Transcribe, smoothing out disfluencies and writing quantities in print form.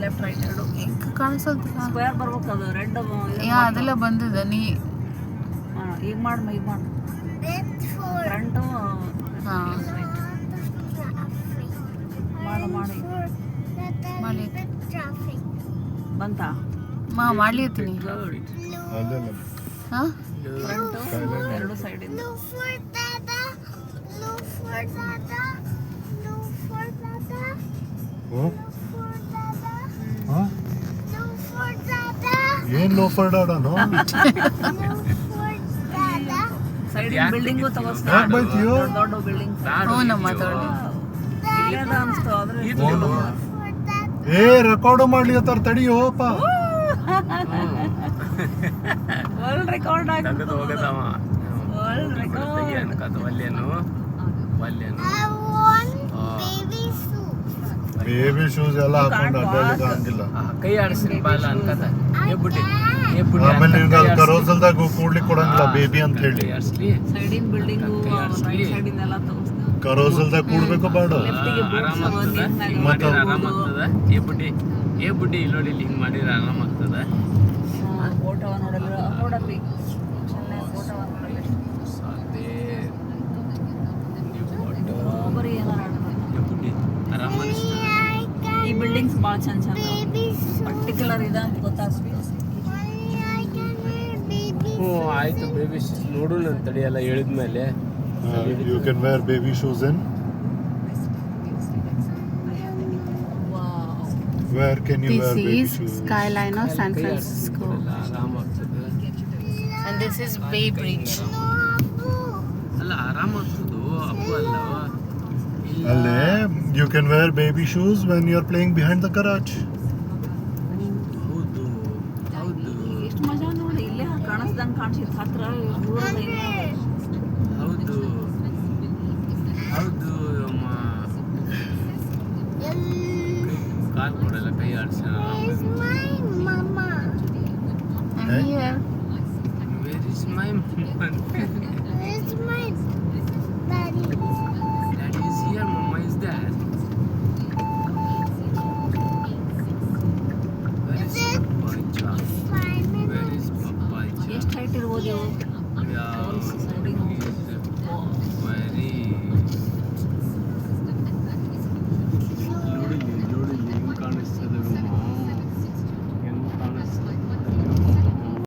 Left right ಎರಡು ಕಾಣಿಸಲ್ತಿಲ್ಲ. Square ಬರ್ಬೇಕು ಅದು ರೆಡ್ ಅದೆಲ್ಲ ಬಂದಿದೆ ನೀ ಈಗ ಮಾಡಿ ಫ್ರಂಟು ಹಾಂ ಮಾಡಿ ಬಂತಾ ಮಾಡ್ಲಿತ್ತೀನಿ. ಹಾಂ ಫ್ರಂಟು ಎರಡು ಸೈಡಿಂದ ಏನ್ ಲೋಫರ್ ಡಾಡನು ಸೈಡಿನ ಬಿಲ್ಡಿಂಗು ಯಾಕ್ ಬೈತೀಯೋ? ದೊಡ್ಡ ಬಿಲ್ಡಿಂಗ್ ಹ್ಞೂ ನಮ್ಮ ಮಾತಾಡಿ ಅನ್ಸ್ತು ಆದ್ರೆ ಏ ರೆಕಾರ್ಡ್ ಮಾಡ್ಲಿಕತ್ತಾರ ತಡಿಯೋಪ. ವರ್ಲ್ಡ್ ರೆಕಾರ್ಡ್ ತೆಗೆದು ಹೋಗದವ ವರ್ಲ್ಡ್ ರೆಕಾರ್ಡ್ ಅನ್ಕತ ಒಲ್ಲೇನು ಬೇಬಿ ಶೂಸ್ ಎಲ್ಲ ಹಾಕೊಂಡು ಅಡ್ಡಾಡ್ಲಿಕ್ಕೆ ಹಂಗಿಲ್ಲ. ಕೈ ಆಡಿಸ್ರಿ ಬಾಲ ಅನ್ಕತ ಏ ಬುಡ್ಡಿ ಆಮೇಲೆ ನಿನ್ಗೆ ಅಲ್ಲಿ ಕರೋಸಲ್ದಾಗ ಕೂಡ್ಲಿಕ್ಕೆ ಕೊಡಂಗಿಲ್ಲ ಬೇಬಿ ಅಂತ ಹೇಳಿ. ಕೈ ಆಡಿಸ್ಲಿ ಸೈಡಿನ ಬಿಲ್ಡಿಂಗು ರೈಟ್ ಸೈಡಿನ ಎಲ್ಲ ತೋರಿಸ್ತಾರೆ. ಕರೋಸಲ್ದಾಗ ಕೂಡ್ಬೇಕು ಬೇಡ ಆರಾಮ ಆಗ್ತದ ಹಿಂಗ್ ಮತ್ತೆ ಮಾಡಿದ್ರೆ ಆರಾಮ ಆಗ್ತದ. ಏ ಬುಡ್ಡಿ ಇಲ್ಲಿ ನೋಡಿ ಇಲ್ಲಿ ಹಿಂಗ್ ಮಾಡಿದ್ರೆ ಆರಾಮ ಆಗ್ತದ. ಫೋಟೋವ ನೋಡಲ್ಲ ನೋಡಪ್ಪಿ ಚೆನ್ನಾಗಿ ಫೋಟೋವ ನೋಡಲ್ಲ ಸಾಧ್ಯ ಬರೀ ಏನಾರ ಬುಡ್ಡಿ ಆರಾಮ ಅನಿಸ್ತದ. ಈ ಬಿಲ್ಡಿಂಗ್ಸ್ ಭಾಳ ಚಂದ ಪರ್ಟಿಕ್ಯುಲರ್ ಇದೆ ಅಂತ ಗೊತ್ತಾಗ್ತದೆ. ಹ್ಞೂ ಆಯ್ತು ಬೇಬಿ ನೋಡೋಣ ಅಂತಡಿ ಎಲ್ಲ ಹೇಳಿದ್ಮೇಲೆ. You can wear baby shoes in where can you wear baby shoes? Skyline of San Francisco. ಆರಾಮ ಆಗ್ತದೆ. And this is Bay Bridge. ಅಲ್ಲ ಆರಾಮ ಆಗ್ತದು ಅಪ್ಪು ಅಲ್ಲ ಅಲ್ಲೇ you can wear baby shoes when you are playing behind the garage. ಹೌದು ಎಷ್ಟು ಮಜಾ ನೋಡಿ ಇಲ್ಲೇ ಕಾಣಿಸ್ದಂಗೆ ಕಾಣಿಸಿತ್ತು ಹತ್ರ ಹೌದು ಅಮ್ಮ ಕಾಲ್ ಕೊಡಲ್ಲ ಕೈ ಆಡ್ಸೋಣ. I'm here. Where is my